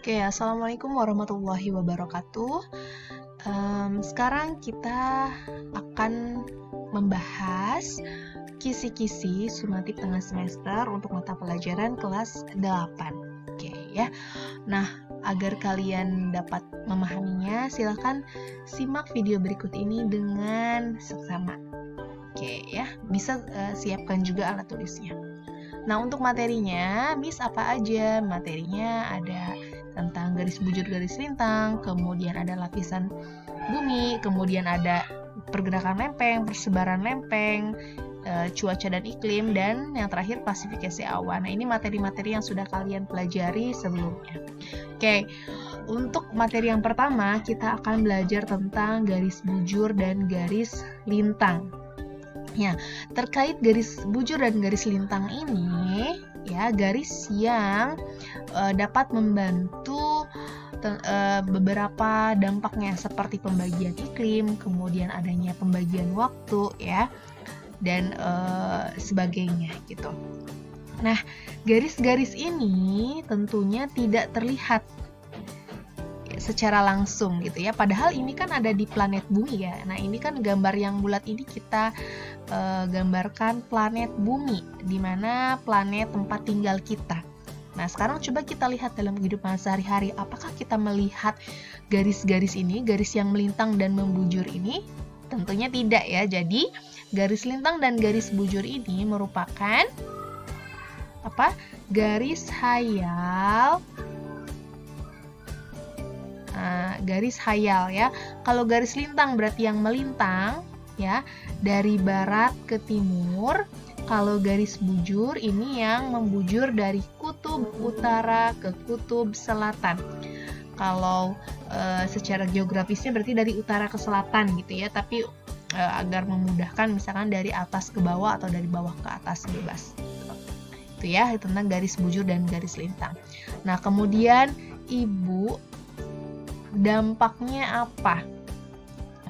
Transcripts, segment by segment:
Oke, Assalamualaikum warahmatullahi wabarakatuh. Sekarang kita akan membahas kisi-kisi sumatif tengah semester untuk mata pelajaran kelas 8. Oke ya. Nah, agar kalian dapat memahaminya, silahkan simak video berikut ini dengan seksama. Oke ya, bisa siapkan juga alat tulisnya. Nah, untuk materinya, Miss apa aja? Materinya ada tentang garis bujur, garis lintang, kemudian ada lapisan bumi, kemudian ada pergerakan lempeng, persebaran lempeng, cuaca dan iklim, dan yang terakhir klasifikasi awan. Nah, ini materi-materi yang sudah kalian pelajari sebelumnya. Oke, untuk materi yang pertama, kita akan belajar tentang garis bujur dan garis lintang. Ya, terkait garis bujur dan garis lintang ini, ya garis yang dapat membantu beberapa dampaknya seperti pembagian iklim, kemudian adanya pembagian waktu, ya, dan sebagainya gitu. Nah, garis-garis ini tentunya tidak terlihat secara langsung gitu ya. Padahal ini kan ada di planet bumi ya. Nah, ini kan gambar yang bulat ini kita gambarkan planet bumi, di mana planet tempat tinggal kita. Nah, sekarang coba kita lihat dalam kehidupan sehari-hari, apakah kita melihat garis-garis ini, garis yang melintang dan membujur ini? Tentunya tidak ya. Jadi, garis lintang dan garis bujur ini merupakan garis hayal. Garis hayal ya. Kalau garis lintang berarti yang melintang ya, dari barat ke timur. Kalau garis bujur ini yang membujur dari kutub utara ke kutub selatan. Kalau secara geografisnya berarti dari utara ke selatan gitu ya, tapi agar memudahkan misalkan dari atas ke bawah atau dari bawah ke atas bebas. Itu ya tentang garis bujur dan garis lintang. Nah, kemudian Ibu, dampaknya apa?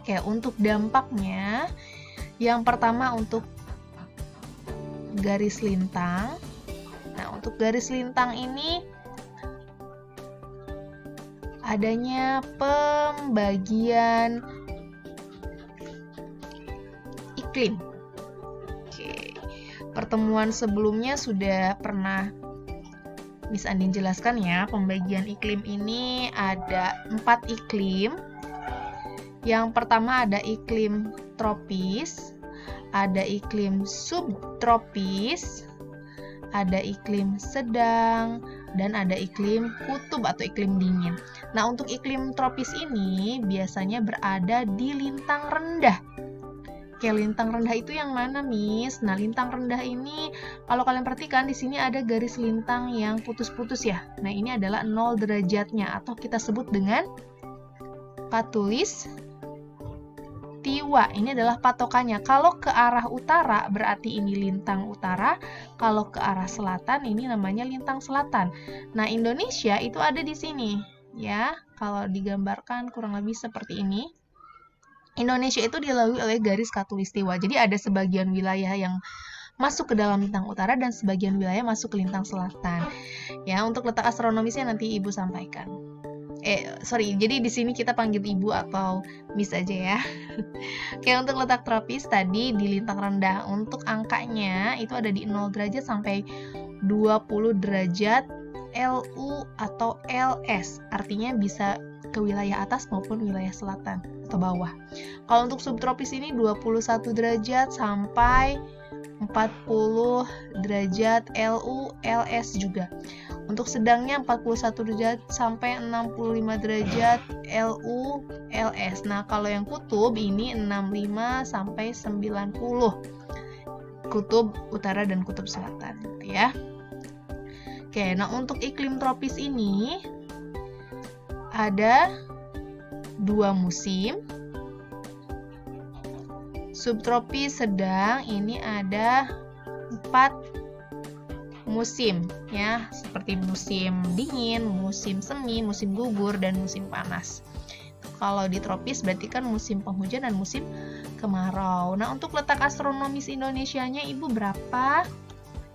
Oke, untuk dampaknya yang pertama untuk garis lintang. Nah, untuk garis lintang ini adanya pembagian iklim. Oke. Pertemuan sebelumnya sudah pernah Miss Andin jelaskan ya, pembagian iklim ini ada 4 iklim. Yang pertama ada iklim tropis, ada iklim subtropis, ada iklim sedang, dan ada iklim kutub atau iklim dingin. Nah, untuk iklim tropis ini biasanya berada di lintang rendah. Oke, lintang rendah itu yang mana, Miss? Nah, lintang rendah ini kalau kalian perhatikan di sini ada garis lintang yang putus-putus ya. Nah, ini adalah 0 derajatnya atau kita sebut dengan khatulistiwa. Ini adalah patokannya. Kalau ke arah utara berarti ini lintang utara, kalau ke arah selatan ini namanya lintang selatan. Nah, Indonesia itu ada di sini ya. Kalau digambarkan kurang lebih seperti ini. Indonesia itu dilalui oleh garis khatulistiwa. Jadi ada sebagian wilayah yang masuk ke dalam lintang utara dan sebagian wilayah masuk ke lintang selatan. Ya, untuk letak astronomisnya nanti Ibu sampaikan. Jadi di sini kita panggil Ibu atau Miss aja ya. Oke, untuk letak tropis tadi di lintang rendah. Untuk angkanya itu ada di 0 derajat sampai 20 derajat LU atau LS. Artinya bisa ke wilayah atas maupun wilayah selatan atau bawah. Kalau untuk subtropis ini 21 derajat sampai 40 derajat LU, LS juga. Untuk sedangnya 41 derajat sampai 65 derajat LU, LS. Nah, kalau yang kutub ini 65 sampai 90. Kutub utara dan kutub selatan, gitu ya. Oke, nah untuk iklim tropis ini ada 2 musim. Subtropis sedang ini ada 4 musim ya, seperti musim dingin, musim semi, musim gugur, dan musim panas. Kalau di tropis berarti kan musim penghujan dan musim kemarau. Nah, untuk letak astronomis Indonesianya Ibu berapa?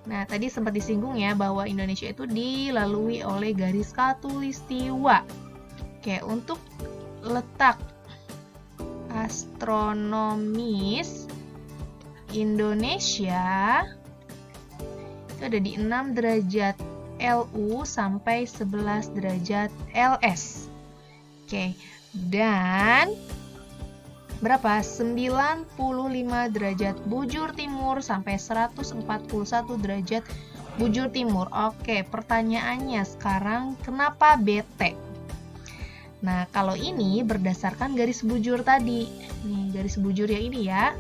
Nah, tadi sempat disinggung ya bahwa Indonesia itu dilalui oleh garis khatulistiwa. Oke, untuk letak astronomis Indonesia itu ada di 6 derajat LU sampai 11 derajat LS. Oke, dan berapa? 95 derajat bujur timur sampai 141 derajat bujur timur. Oke, pertanyaannya sekarang kenapa BT? Nah, kalau ini berdasarkan garis bujur tadi. Nih, garis bujur ya ini ya.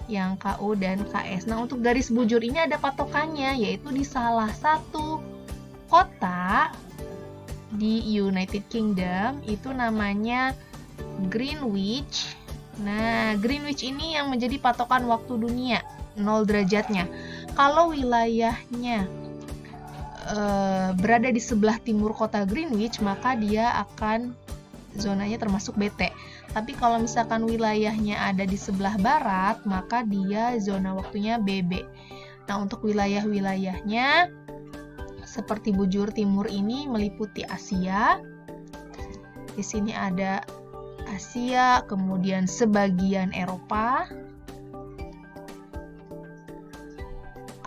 Yang KO dan KS. Nah, untuk garis bujur ini ada patokannya, yaitu di salah satu kota di United Kingdom, itu namanya Greenwich. Nah, Greenwich ini yang menjadi patokan waktu dunia, 0 derajatnya. Kalau wilayahnya berada di sebelah timur kota Greenwich, maka dia akan zonanya termasuk BT. Tapi kalau misalkan wilayahnya ada di sebelah barat, maka dia zona waktunya BB. Nah, untuk wilayah-wilayahnya seperti bujur timur ini meliputi Asia. Di sini ada Asia, kemudian sebagian Eropa,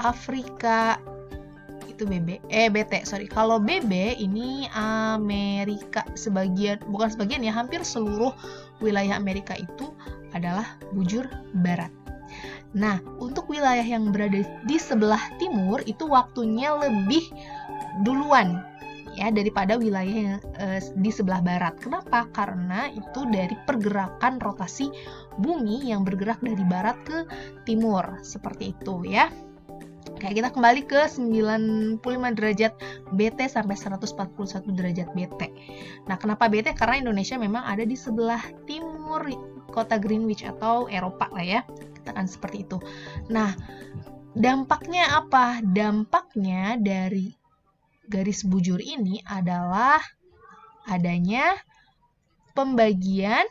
Afrika, itu BT. Kalau BB ini Amerika, bukan sebagian ya, hampir seluruh wilayah Amerika itu adalah bujur barat. Nah, untuk wilayah yang berada di sebelah timur itu waktunya lebih duluan ya daripada wilayah yang di sebelah barat. Kenapa? Karena itu dari pergerakan rotasi bumi yang bergerak dari barat ke timur, seperti itu ya. Oke, kita kembali ke 95 derajat BT sampai 141 derajat BT. Nah, kenapa BT? Karena Indonesia memang ada di sebelah timur kota Greenwich atau Eropa lah ya. Katakan seperti itu. Nah, dampaknya apa? Dampaknya dari garis bujur ini adalah adanya pembagian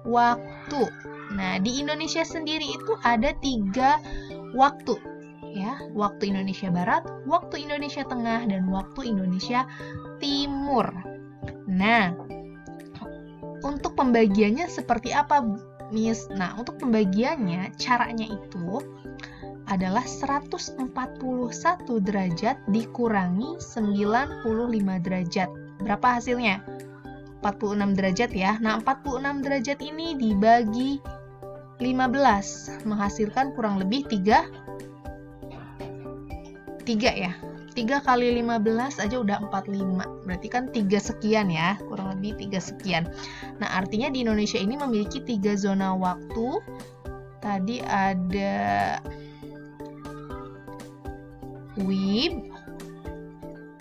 waktu. Nah, di Indonesia sendiri itu ada 3 waktu ya, waktu Indonesia Barat, waktu Indonesia Tengah, dan waktu Indonesia Timur. Nah, untuk pembagiannya seperti apa, Miss? Nah, untuk pembagiannya caranya itu adalah 141 derajat dikurangi 95 derajat. Berapa hasilnya? 46 derajat ya. Nah, 46 derajat ini dibagi 15 menghasilkan kurang lebih 3 ya. 3 kali 15 aja udah 45. Berarti kan 3 sekian ya, kurang lebih 3 sekian. Nah, artinya di Indonesia ini memiliki 3 zona waktu. Tadi ada WIB,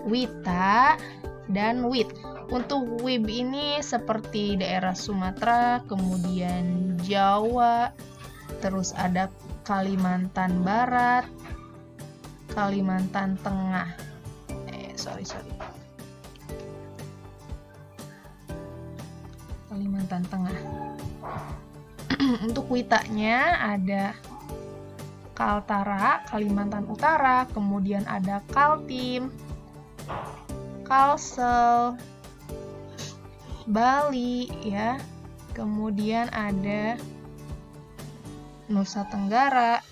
WITA, dan WIT. Untuk WIB ini seperti daerah Sumatera, kemudian Jawa, terus ada Kalimantan Barat, Kalimantan Tengah. Kalimantan Tengah. Untuk WITA-nya ada Kaltara, Kalimantan Utara, kemudian ada Kaltim, Kalsel, Bali ya. Kemudian ada Nusa Tenggara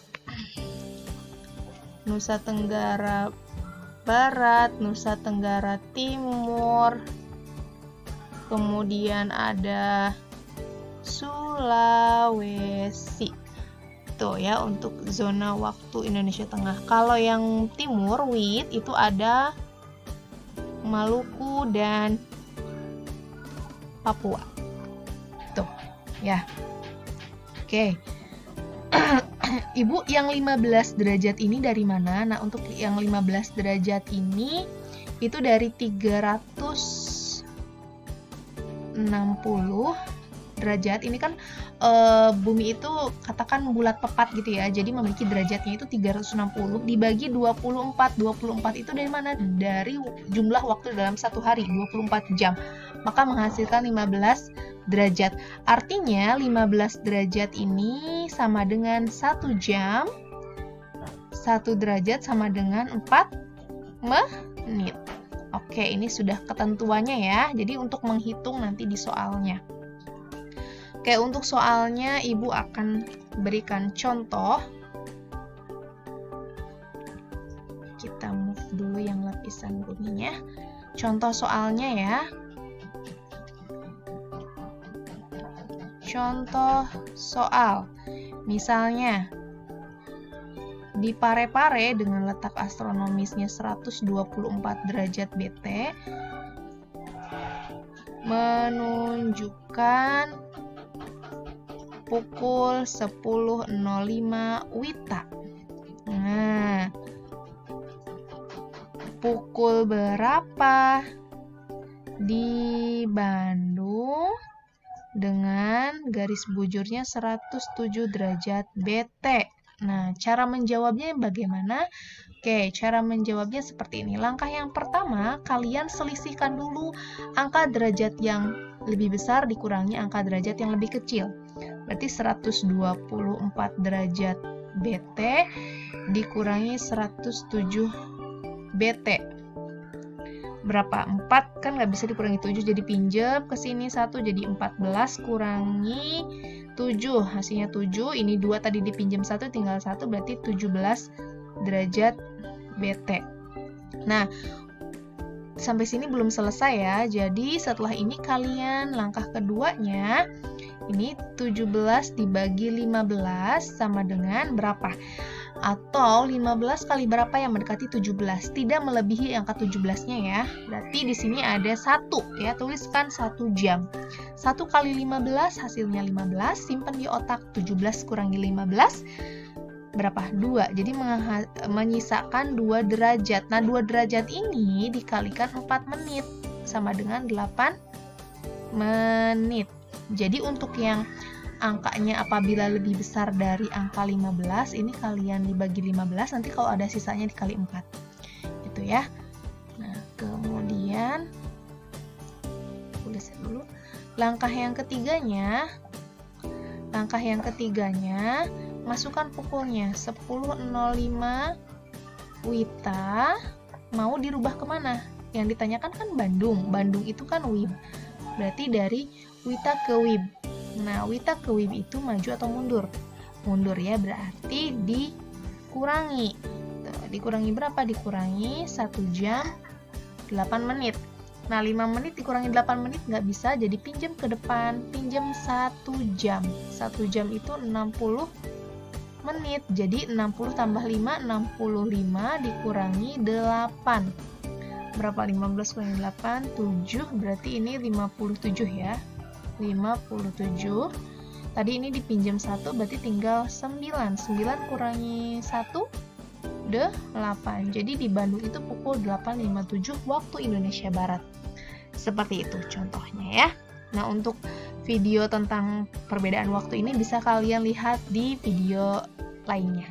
Barat, Nusa Tenggara Timur. Kemudian ada Sulawesi. Tuh ya, untuk zona waktu Indonesia Tengah. Kalau yang timur, WIT, itu ada Maluku dan Papua. Tuh, ya. Oke. Ibu, yang 15 derajat ini dari mana? Nah, untuk yang 15 derajat ini itu dari 360 derajat. Ini kan bumi itu katakan bulat pepat gitu ya. Jadi memiliki derajatnya itu 360 dibagi 24. 24 itu dari mana? Dari jumlah waktu dalam satu hari, 24 jam. maka menghasilkan 15 derajat. Artinya 15 derajat ini sama dengan 1 jam, 1 derajat sama dengan 4 menit. Oke, ini sudah ketentuannya ya. Jadi untuk menghitung nanti di soalnya. Oke, untuk soalnya Ibu akan berikan contoh. Kita move dulu yang lapisan buminya. Contoh soalnya ya. Contoh soal. Misalnya, di Parepare dengan letak astronomisnya 124 derajat BT menunjukkan pukul 10.05 WITA. Nah, pukul berapa di Bandung dengan garis bujurnya 107 derajat BT? Nah, cara menjawabnya bagaimana? Oke, cara menjawabnya seperti ini. Langkah yang pertama, kalian selisihkan dulu angka derajat yang lebih besar dikurangi angka derajat yang lebih kecil. Berarti 124 derajat BT dikurangi 107 BT. Berapa? 4 kan nggak bisa dikurangi 7, jadi pinjam ke sini 1, jadi 14 kurangi 7, hasilnya 7, ini 2 tadi dipinjam 1, tinggal 1, berarti 17 derajat BT. Nah, sampai sini belum selesai ya, jadi setelah ini kalian langkah keduanya, ini 17 dibagi 15 sama dengan berapa? Atau 15 kali berapa yang mendekati 17, tidak melebihi angka 17-nya ya. Berarti di sini ada 1 ya, tuliskan 1 jam. 1 kali 15 hasilnya 15, simpan di otak. 17 kurangi 15 berapa? 2. Jadi menyisakan 2 derajat. Nah, 2 derajat ini dikalikan 4 menit sama dengan 8 menit. Jadi untuk yang angkanya apabila lebih besar dari angka 15, ini kalian dibagi 15, nanti kalau ada sisanya dikali 4. Gitu ya. Nah, kemudian tulis dulu. Langkah yang ketiganya, masukkan pukulnya 10.05 WITA, mau dirubah kemana? Yang ditanyakan kan Bandung. Bandung itu kan WIB. Berarti dari WITA ke WIB. Nah, WITA ke WIB itu maju atau mundur? Mundur ya, berarti dikurangi. Tuh, dikurangi berapa? Dikurangi 1 jam 8 menit. Nah, 5 menit dikurangi 8 menit nggak bisa, jadi pinjam ke depan. Pinjam 1 jam. 1 jam itu 60 menit. Jadi 60 tambah 5, 65 dikurangi 8. Berapa? 15 kurangi 8, 7. Berarti ini 57 ya. 57. Tadi ini dipinjam 1, berarti tinggal 9. 9 kurangi 1, 8. Jadi di Bandung itu pukul 8.57 waktu Indonesia Barat. Seperti itu contohnya ya. Nah, untuk video tentang perbedaan waktu ini bisa kalian lihat di video lainnya.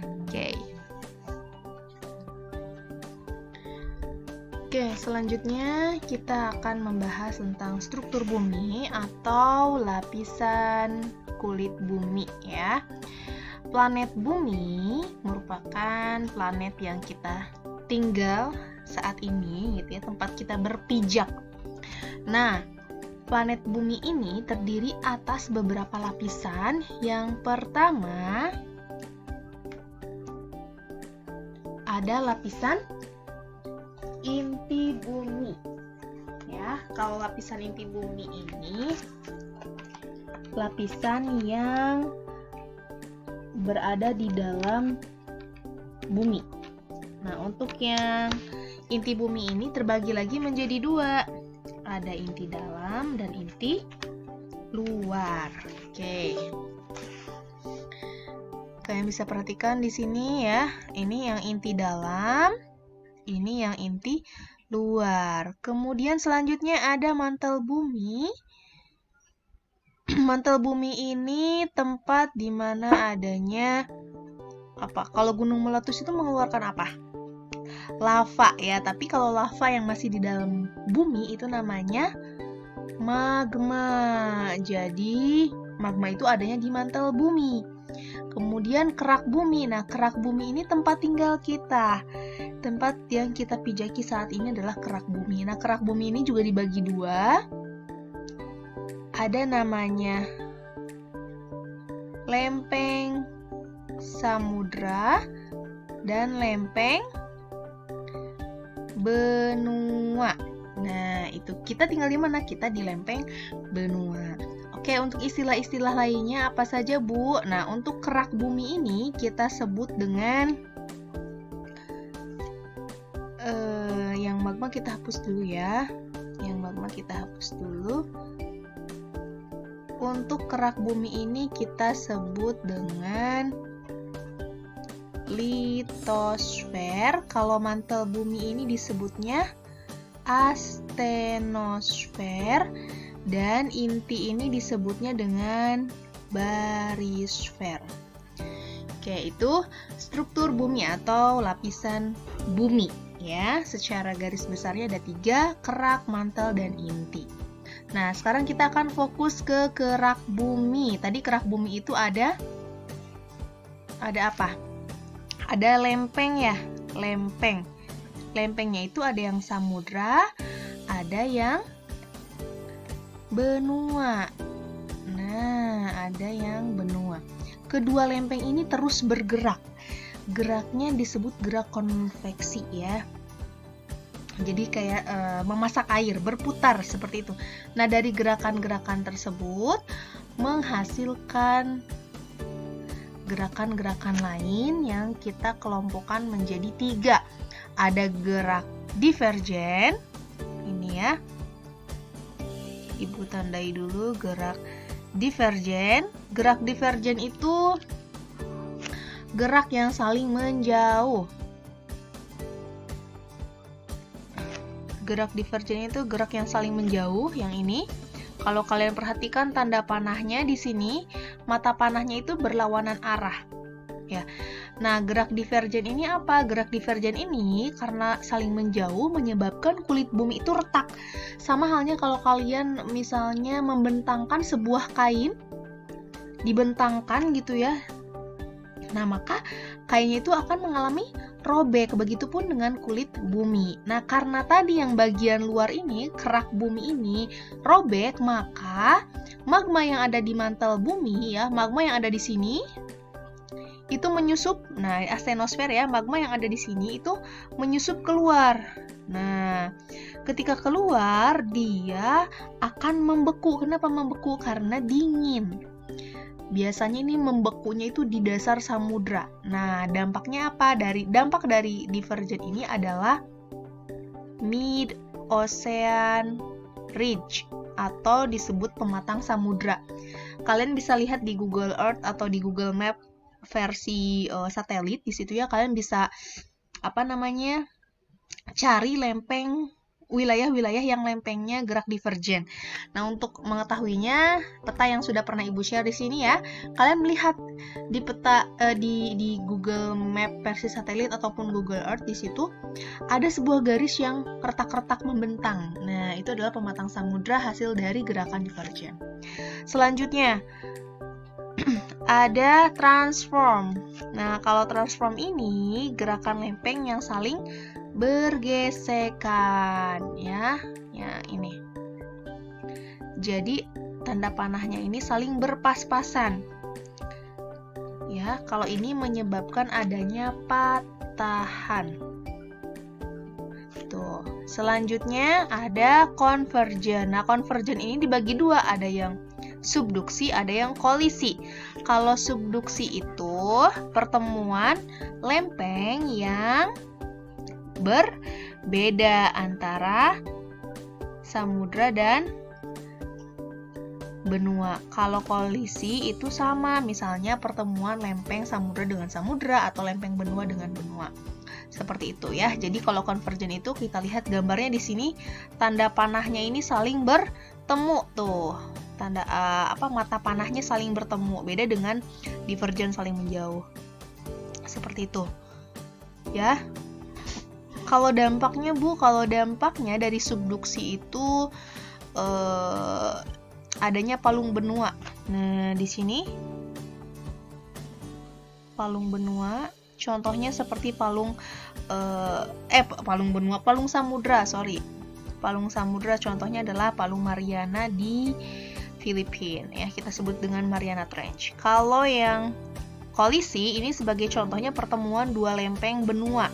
Oke, selanjutnya kita akan membahas tentang struktur bumi atau lapisan kulit bumi ya. Planet bumi merupakan planet yang kita tinggal saat ini gitu ya, tempat kita berpijak. Nah, planet bumi ini terdiri atas beberapa lapisan. Yang pertama ada lapisan inti bumi ya. Kalau lapisan inti bumi ini lapisan yang berada di dalam bumi. Nah, untuk yang inti bumi ini terbagi lagi menjadi 2. Ada inti dalam dan inti luar. Kalian bisa perhatikan di sini ya. Ini yang inti dalam, ini yang inti luar. Kemudian selanjutnya ada mantel bumi. Mantel bumi ini tempat di mana adanya apa? Kalau gunung meletus itu mengeluarkan apa? Lava ya. Tapi kalau lava yang masih di dalam bumi itu namanya magma. Jadi, magma itu adanya di mantel bumi. Kemudian kerak bumi. Nah, kerak bumi ini tempat tinggal kita. Tempat yang kita pijaki saat ini adalah kerak bumi. Nah, kerak bumi ini juga dibagi dua. Ada namanya lempeng samudra dan lempeng benua. Nah, itu kita tinggal di mana? Kita di lempeng benua. Oke, untuk istilah-istilah lainnya apa saja, Bu? Nah, untuk kerak bumi ini kita sebut dengan yang magma kita hapus dulu ya. Yang magma kita hapus dulu. Untuk kerak bumi ini kita sebut dengan litosfer. Kalau mantel bumi ini disebutnya astenosfer. Dan inti ini disebutnya dengan barisfer. Oke, itu struktur bumi atau lapisan bumi ya. Secara garis besarnya ada 3, kerak, mantel, dan inti. Nah, sekarang kita akan fokus ke kerak bumi. Tadi kerak bumi itu ada apa? Ada lempeng ya, lempeng. Lempengnya itu ada yang samudra, ada yang benua. Nah, ada yang benua. Kedua lempeng ini terus bergerak. Geraknya disebut gerak konveksi ya. Jadi kayak memasak air, berputar seperti itu. Nah, dari gerakan-gerakan tersebut menghasilkan gerakan-gerakan lain yang kita kelompokkan menjadi 3. Ada gerak divergen. Ini ya. Ibu tandai dulu gerak divergen. Gerak divergen itu gerak yang saling menjauh. Gerak divergen itu gerak yang saling menjauh, yang ini. Kalau kalian perhatikan tanda panahnya di sini, mata panahnya itu berlawanan arah. Ya. Nah, gerak divergen ini apa? Gerak divergen ini karena saling menjauh menyebabkan kulit bumi itu retak. Sama halnya kalau kalian misalnya membentangkan sebuah kain, dibentangkan gitu ya. Nah, maka kainnya itu akan mengalami robek. Begitupun dengan kulit bumi. Nah, karena tadi yang bagian luar ini, kerak bumi ini robek, maka magma yang ada di mantel bumi ya, magma yang ada di sini itu menyusup. Nah, astenosfer ya, magma yang ada di sini itu menyusup keluar. Nah, ketika keluar dia akan membeku. Kenapa membeku? Karena dingin. Biasanya ini membekunya itu di dasar samudra. Nah, dampaknya apa? Dampak dari divergen ini adalah mid ocean ridge atau disebut pematang samudra. Kalian bisa lihat di Google Earth atau di Google Map versi satelit. Di situ ya kalian bisa cari lempeng, wilayah-wilayah yang lempengnya gerak divergen. Nah, untuk mengetahuinya, peta yang sudah pernah Ibu share di sini ya, kalian melihat di peta di Google Map versi satelit ataupun Google Earth, di situ ada sebuah garis yang retak-retak membentang. Nah, itu adalah pematang samudra hasil dari gerakan divergen. Selanjutnya ada transform. Nah, kalau transform ini gerakan lempeng yang saling bergesekan ya. Ya, ini. Jadi tanda panahnya ini saling berpas-pasan. Ya, kalau ini menyebabkan adanya patahan. Tuh. Selanjutnya ada konvergen. Nah, konvergen ini dibagi 2, ada yang subduksi, ada yang kolisi. Kalau subduksi itu pertemuan lempeng yang berbeda antara samudra dan benua. Kalau kolisi itu sama, misalnya pertemuan lempeng samudra dengan samudra atau lempeng benua dengan benua. Seperti itu ya. Jadi kalau konvergen itu kita lihat gambarnya di sini, tanda panahnya ini saling bertemu tuh. Tanda mata panahnya saling bertemu. Beda dengan divergen saling menjauh. Seperti itu. Ya. Kalau dampaknya Bu, dari subduksi itu adanya palung benua. Nah, di sini palung benua, contohnya seperti palung benua, palung samudra, palung samudra contohnya adalah palung Mariana di Filipina, ya, kita sebut dengan Mariana Trench. Kalau yang kolisi ini sebagai contohnya pertemuan dua lempeng benua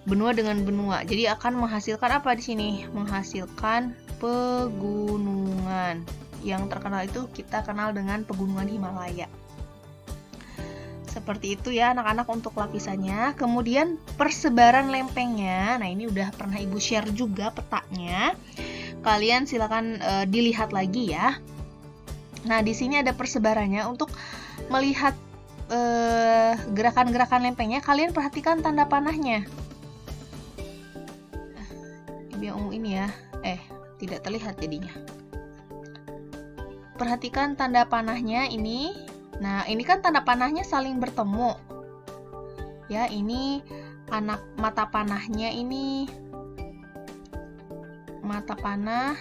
dengan benua, jadi akan menghasilkan apa di sini? Menghasilkan pegunungan. Yang terkenal itu kita kenal dengan pegunungan Himalaya. Seperti itu ya anak-anak untuk lapisannya. Kemudian persebaran lempengnya. Nah, ini udah pernah Ibu share juga petanya. Kalian silakan dilihat lagi ya. Nah, di sini ada persebarannya. Untuk melihat gerakan-gerakan lempengnya, kalian perhatikan tanda panahnya. Ibu yang ungu ini ya. Tidak terlihat jadinya. Perhatikan tanda panahnya ini. Nah, ini kan tanda panahnya saling bertemu. Ya, ini mata panahnya ini. Mata panah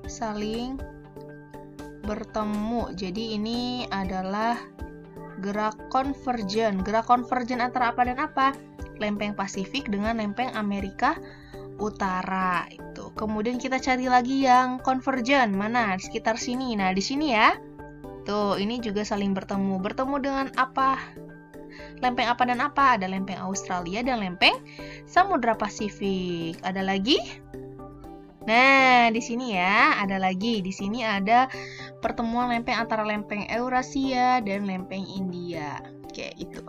saling bertemu. Jadi ini adalah gerak konvergen. Gerak konvergen antara apa dan apa? Lempeng Pasifik dengan lempeng Amerika Utara itu. Kemudian kita cari lagi yang konvergen. Mana? Di sekitar sini. Nah, di sini ya. Tuh, ini juga saling bertemu. Bertemu dengan apa? Lempeng apa dan apa? Ada lempeng Australia dan lempeng Samudra Pasifik. Ada lagi? Nah, di sini ya, ada lagi. Di sini ada pertemuan lempeng antara lempeng Eurasia dan lempeng India. Kayak itu.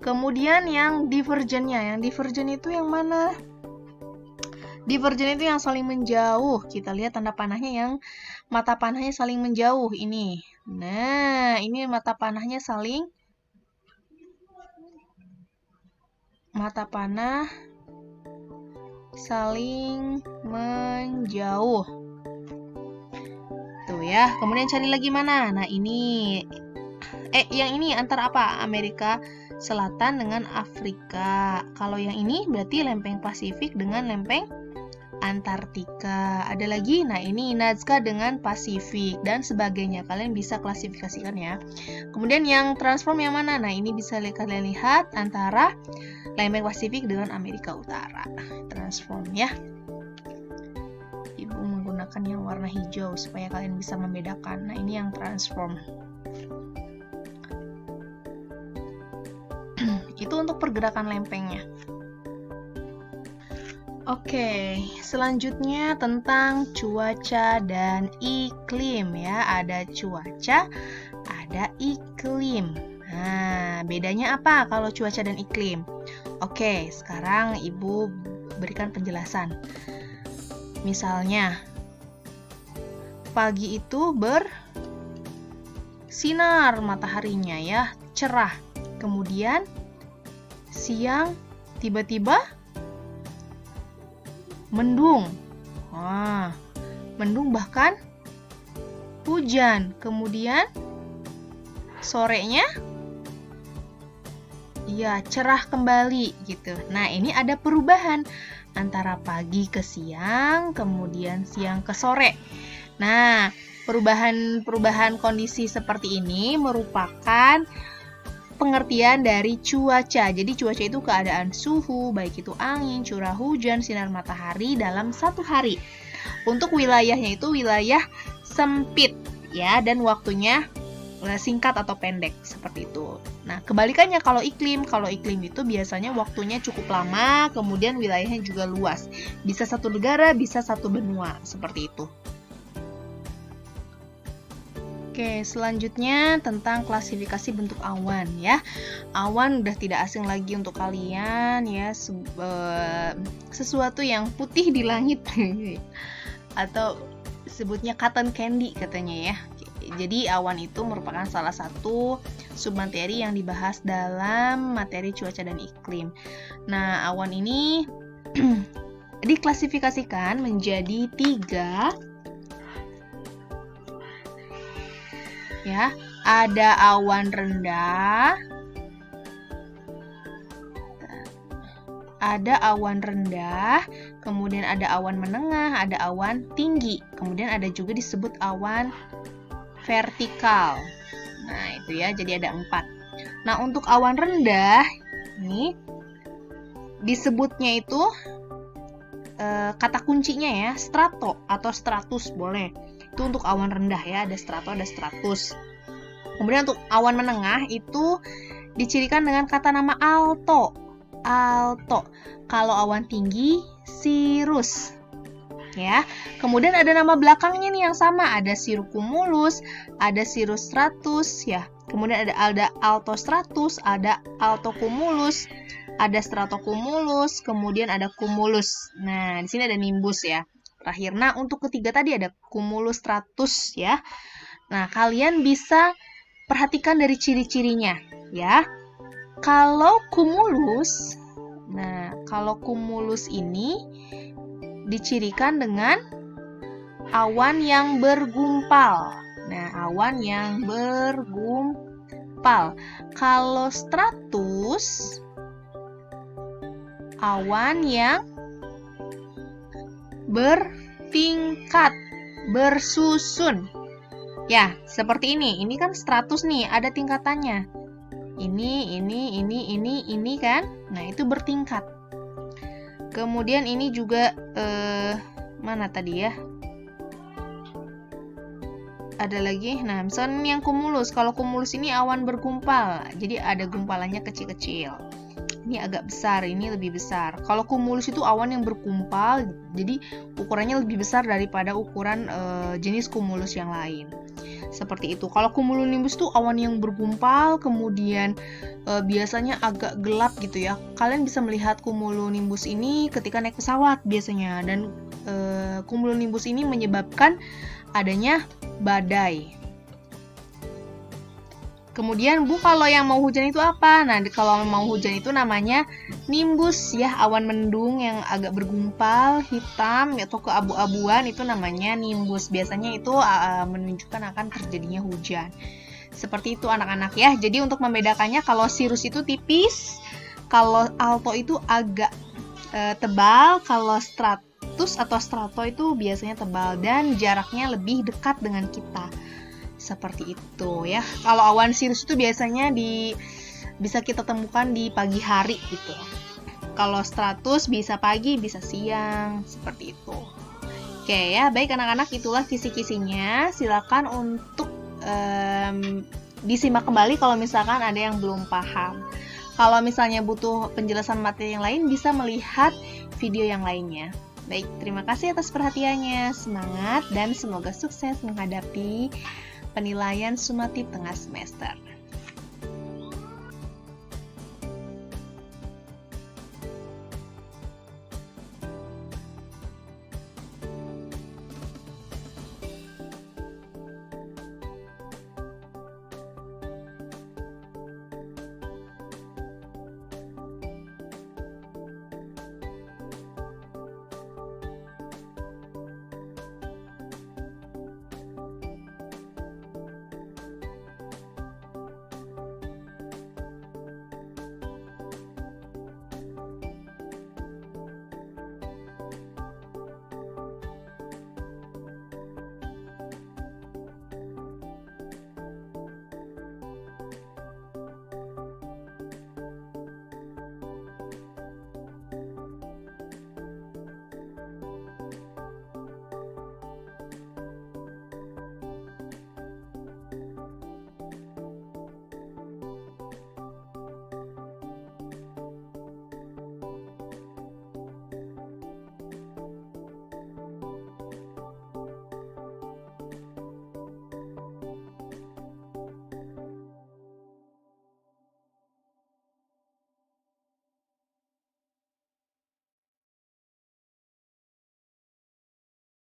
Kemudian yang divergennya. Yang divergen itu yang mana? Divergen itu yang saling menjauh. Kita lihat tanda panahnya yang mata panahnya saling menjauh ini. Nah, ini mata panah saling menjauh. Tuh ya. Kemudian cari lagi mana? Nah, ini yang ini antara apa? Amerika Selatan dengan Afrika. Kalau yang ini berarti lempeng Pasifik dengan lempeng Antartika. Ada lagi? Nah, ini Nazca dengan Pasifik dan sebagainya. Kalian bisa klasifikasikan ya. Kemudian yang transform yang mana? Nah, ini bisa kalian lihat antara lempeng Pasifik dengan Amerika Utara. Transform ya. Ibu menggunakan yang warna hijau supaya kalian bisa membedakan. Nah, ini yang transform. Itu untuk pergerakan lempengnya. Oke, selanjutnya tentang cuaca dan iklim ya. Ada cuaca, ada iklim. Nah, bedanya apa kalau cuaca dan iklim? Oke, sekarang Ibu berikan penjelasan. Misalnya, pagi itu bersinar mataharinya ya, cerah. Kemudian siang tiba-tiba mendung. Mendung bahkan hujan. Kemudian sorenya ya cerah kembali gitu. Nah, ini ada perubahan antara pagi ke siang, kemudian siang ke sore. Nah, perubahan kondisi seperti ini merupakan pengertian dari cuaca. Jadi cuaca itu keadaan suhu, baik itu angin, curah hujan, sinar matahari dalam satu hari. Untuk wilayahnya itu wilayah sempit ya, dan waktunya singkat atau pendek seperti itu. Nah, kebalikannya kalau iklim itu biasanya waktunya cukup lama, kemudian wilayahnya juga luas. Bisa satu negara, bisa satu benua, seperti itu. Oke, selanjutnya tentang klasifikasi bentuk awan ya. Awan udah tidak asing lagi untuk kalian ya, sesuatu yang putih di langit atau sebutnya cotton candy katanya ya. Jadi awan itu merupakan salah satu submateri yang dibahas dalam materi cuaca dan iklim. Nah, awan ini diklasifikasikan menjadi 3 ya, ada awan rendah, kemudian ada awan menengah, ada awan tinggi, kemudian ada juga disebut awan vertikal. Nah, itu ya, jadi ada 4. Nah, untuk awan rendah, ini disebutnya itu kata kuncinya ya, strato atau stratus boleh. Itu untuk awan rendah ya, ada strato, ada stratus. Kemudian untuk awan menengah itu dicirikan dengan kata nama alto. Alto. Kalau awan tinggi, cirrus. Ya. Kemudian ada nama belakangnya nih yang sama, ada cirrocumulus, ada cirrus stratus ya. Kemudian ada altostratus, ada altocumulus, ada stratocumulus, kemudian ada cumulus. Nah, di sini ada nimbus ya. Terakhir, nah untuk ketiga tadi ada cumulus stratus ya. Nah, kalian bisa perhatikan dari ciri-cirinya ya. Kalau cumulus, nah kalau cumulus ini dicirikan dengan awan yang bergumpal. Nah, awan yang bergumpal. Kalau stratus, awan yang bertingkat, bersusun. Ya, seperti ini. Ini kan stratus nih, ada tingkatannya. Ini kan. Nah, itu bertingkat. Kemudian ini juga mana tadi ya? Ada lagi. Nah, misalnya yang cumulus. Kalau cumulus ini awan bergumpal. Jadi ada gumpalannya kecil-kecil. Ini agak besar, ini lebih besar. Kalau cumulus itu awan yang berkumpal, jadi ukurannya lebih besar daripada ukuran jenis cumulus yang lain. Seperti itu. Kalau cumulonimbus itu awan yang bergumpal, kemudian biasanya agak gelap gitu ya. Kalian bisa melihat cumulonimbus ini ketika naik pesawat biasanya. Dan cumulonimbus ini menyebabkan adanya badai. Kemudian Bu, kalau yang mau hujan itu apa? Nah, kalau mau hujan itu namanya nimbus ya, awan mendung yang agak bergumpal, hitam atau keabu-abuan itu namanya nimbus. Biasanya itu menunjukkan akan terjadinya hujan. Seperti itu anak-anak ya. Jadi untuk membedakannya, kalau cirrus itu tipis, kalau alto itu agak tebal, kalau stratus atau strato itu biasanya tebal dan jaraknya lebih dekat dengan kita. Seperti itu ya. Kalau awan cirrus itu biasanya bisa kita temukan di pagi hari gitu. Kalau stratus bisa pagi, bisa siang, seperti itu. Oke ya, baik anak-anak, itulah kisi-kisinya. Silakan untuk disimak kembali kalau misalkan ada yang belum paham. Kalau misalnya butuh penjelasan materi yang lain, bisa melihat video yang lainnya. Baik, terima kasih atas perhatiannya. Semangat dan semoga sukses menghadapi penilaian sumatif tengah semester.